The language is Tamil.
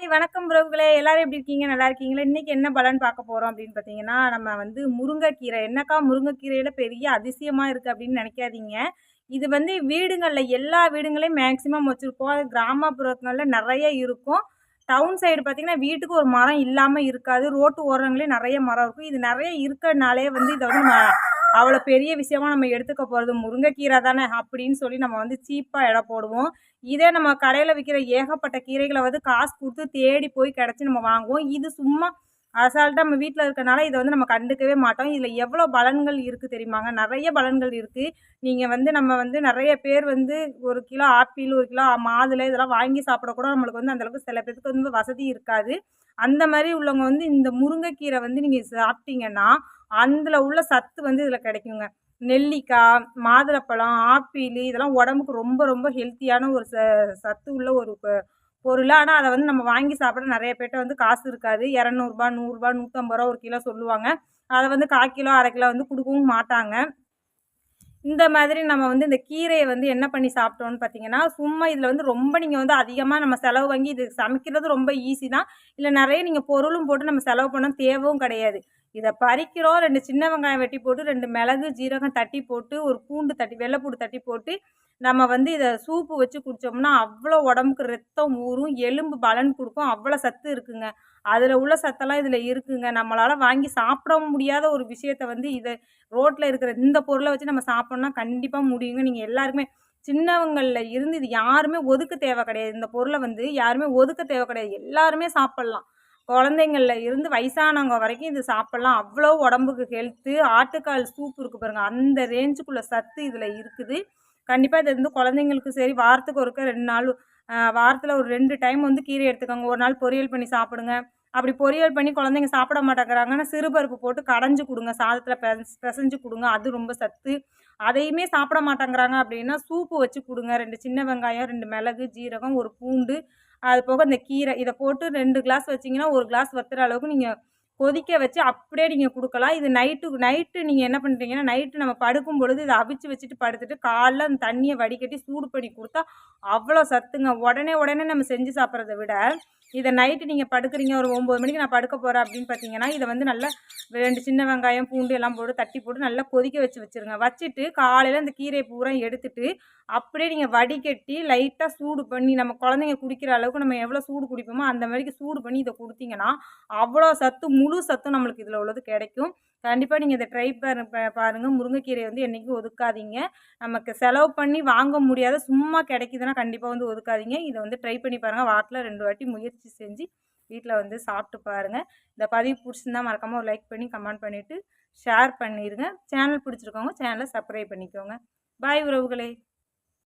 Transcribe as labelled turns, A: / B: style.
A: வணக்கம் உறவுகளே. எல்லாரும் எப்படி இருக்கீங்க? நல்லா இருக்கீங்களா? இன்னைக்கு என்ன பலன் பார்க்க போறோம் அப்படின்னு பார்த்தீங்கன்னா, நம்ம வந்து முருங்கைக்கீரை. என்னக்கா முருங்கைக்கீரையில பெரிய அதிசயமா இருக்கு அப்படின்னு நினைக்காதீங்க. இது வந்து வீடுங்கள்ல எல்லா வீடுங்கள்லயும் மேக்ஸிமம் வச்சிருப்போம். அது கிராமப்புறங்கள்ல நெறைய இருக்கும். டவுன் சைடு பார்த்தீங்கன்னா, வீட்டுக்கு ஒரு மரம் இல்லாம இருக்காது. ரோட்டு ஓரங்களே நெறைய மரம் இருக்கும். இது நெறைய இருக்கனாலே வந்து இத வந்து நம்ம அவ்வளோ பெரிய விஷயமா நம்ம எடுத்துக்க போறது முருங்கைக்கீரை தானே அப்படின்னு சொல்லி நம்ம வந்து சீப்பா எடை போடுவோம். இதே நம்ம கடையில விக்கிற ஏகப்பட்ட கீரைகள வந்து காசு குடுத்து தேடி போய் கெடைச்சு நம்ம வாங்குவோம். இது சும்மா அசால்ட்டா நம்ம வீட்ல இருக்கனால இத வந்து நம்ம கண்டுக்கவே மாட்டோம். இதுல எவ்வளோ பலன்கள் இருக்கு தெரியுமாங்க? நெறைய பலன்கள் இருக்கு. நீங்க வந்து நம்ம வந்து நெறைய பேர் வந்து 1 கிலோ ஆப்பிள், 1 கிலோ மாதுளை இதெல்லாம் வாங்கி சாப்பிட கூட நம்மளுக்கு வந்து அந்த அளவுக்கு சில பேத்துக்கு வந்து வசதி இருக்காது. அந்த மாரி உள்ளவங்க வந்து இந்த முருங்கைக்கீரை வந்து நீங்க சாப்பிட்டீங்கன்னா, அதுல உள்ள சத்து வந்து இதுல கெடைக்குங்க. நெல்லிக்காய், மாதுளப்பழம், ஆப்பிளு இதெல்லாம் உடம்புக்கு ரொம்ப ரொம்ப ஹெல்த்தியான ஒரு சத்து உள்ள ஒரு பொருள். ஆனா, அத வந்து நம்ம வாங்கி சாப்பிட நெறைய பேர்ட்ட வந்து காசு இருக்காது. ரூ. 200 ரூ. 100 ரூ. 150 ஒரு கிலோ சொல்லுவாங்க. அத வந்து 1/4 கிலோ, 1/2 கிலோ வந்து குடுக்கவும் மாட்டாங்க. இந்த மாதிரி நம்ம வந்து இந்த கீரைய வந்து என்ன பண்ணி சாப்பிட்டோம்னு பார்த்தீங்கன்னா, சும்மா இதில வந்து ரொம்ப நீங்க வந்து அதிகமா நம்ம செலவு வாங்கி இது சமைக்கிறது ரொம்ப ஈஸி தான். இல்ல நெறைய நீங்க பொருளும் போட்டு நம்ம செலவு பண்ண தேவையும் கிடையாது. இத பறிக்கிறோம் 2 சின்ன வெங்காயம் வெட்டி போட்டு, 2 மிளகு, ஜீரகம் தட்டி போட்டு, ஒரு பூண்டு தட்டி வெள்ள பூண்டு தட்டி போட்டு, நம்ம வந்து இத சூப்பு வச்சு குடிச்சோம்னா, அவ்வளோ உடம்புக்கு ரத்தம் ஊறும், எலும்பு பலன் குடுக்கும். அவ்வளோ சத்து இருக்குங்க. அதில உள்ள சத்தெல்லாம் இதில இருக்குங்க. நம்மளால வாங்கி சாப்பிட முடியாத ஒரு விஷயத்த வந்து ரோட்ல இருக்கிற இந்த பொருள வச்சு நம்ம சாப்பிட்ணும்னா கண்டிப்பா முடியுங்க. நீங்க எல்லாருக்குமே சின்னவங்கள்ல இருந்து இது யாருமே ஒதுக்க தேவை கிடையாது. இந்த பொருள வந்து யாருமே ஒதுக்க தேவை கிடையாது. எல்லாருமே சாப்பிடலாம். குழந்தைங்கள்ல இருந்து வயசானவங்க வரைக்கும் இது சாப்பிடலாம். அவ்வளோ உடம்புக்கு ஹெல்த்து. ஆட்டுக்கால் சூப் இருக்கு பாருங்க. அந்த ரேஞ்சுக்குள்ள சத்து இதில இருக்குது. கண்டிப்பா இது வந்து குழந்தைங்களுக்கு சரி வாரத்துக்கு ஒருக்கா 2 நாள் வாரத்தில ஒரு 2 டைம் வந்து கீரை எடுத்துக்கோங்க. ஒரு நாள் பொரியல் பண்ணி சாப்பிடுங்க. அப்படி பொரியல் பண்ணி குழந்தைங்க சாப்பிட மாட்டேங்கிறாங்கன்னா, சிறுபருப்பு போட்டு கடைஞ்சு குடுங்க. சாதத்தில பெசஞ்சு குடுங்க. அது ரொம்ப சத்து. அதையுமே சாப்பிட மாட்டேங்கிறாங்க அப்படின்னா, சூப்பு வச்சு குடுங்க. 2 சின்ன வெங்காயம், 2 மிளகு, ஜீரகம், 1 பூண்டு, அது போக இந்த கீரை இத போட்டு 2 கிளாஸ் வச்சீங்கன்னா, 1 கிளாஸ் வத்துற அளவுக்கு நீங்க கொதிக்க வச்சு அப்படியே நீங்க குடுக்கலாம். இது நைட்டு நீங்க என்ன பண்றீங்கன்னா, நைட்டு நம்ம படுக்கும் பொழுது இத அவிச்சு வச்சுட்டு படுத்துட்டு, காலைல அந்த தண்ணிய வடிகட்டி சூடு பண்ணி குடுத்தா, அவ்வளோ சத்துங்க. உடனே நம்ம செஞ்சு சாப்பிடுறத விட, இத நைட்டு நீங்க படுக்குறீங்க ஒரு 9 மணிக்கு நான் படுக்க போறேன் அப்படின்னு பார்த்தீங்கன்னா, இத வந்து நல்லா 2 சின்ன வெங்காயம், பூண்டு எல்லாம் போட்டு தட்டி போட்டு நல்லா கொதிக்க வச்சுருங்க. வச்சுட்டு காலையில இந்த கீரைய பூரா எடுத்துட்டு, அப்படியே நீங்க வடிகட்டி லைட்டா சூடு பண்ணி நம்ம குழந்தைங்க குடிக்கிற அளவுக்கு நம்ம எவ்வளோ சூடு குடிப்போமோ, அந்த மாரிக்கு சூடு பண்ணி இத குடுத்தீங்கன்னா, அவ்வளோ சத்து முழு சத்தும் நம்மளுக்கு இதில உள்ளது கிடைக்கும். கண்டிப்பா நீங்க இத ட்ரை பாருங்க. முருங்கைக்கீரைய வந்து என்னைக்கும் ஒதுக்காதீங்க. நமக்கு செலவு பண்ணி வாங்க முடியாத சும்மா கிடைக்குதுன்னா, கண்டிப்பா வந்து ஒதுக்காதீங்க. இத வந்து ட்ரை பண்ணி பாருங்க. வாரத்தில 2 வாட்டி முயற்சி செஞ்சு வீட்ல வந்து சாப்பிட்டு பாருங்க. இந்த பதிவு புடிச்சிருந்தா மறக்காம ஒரு லைக் பண்ணி, கமெண்ட் பண்ணிட்டு, ஷேர் பண்ணிருங்க. சேனல் பிடிச்சிருக்கவங்க சேனல சப்ஸ்கிரைப் பண்ணிக்கோங்க. பாய் உறவுகளே!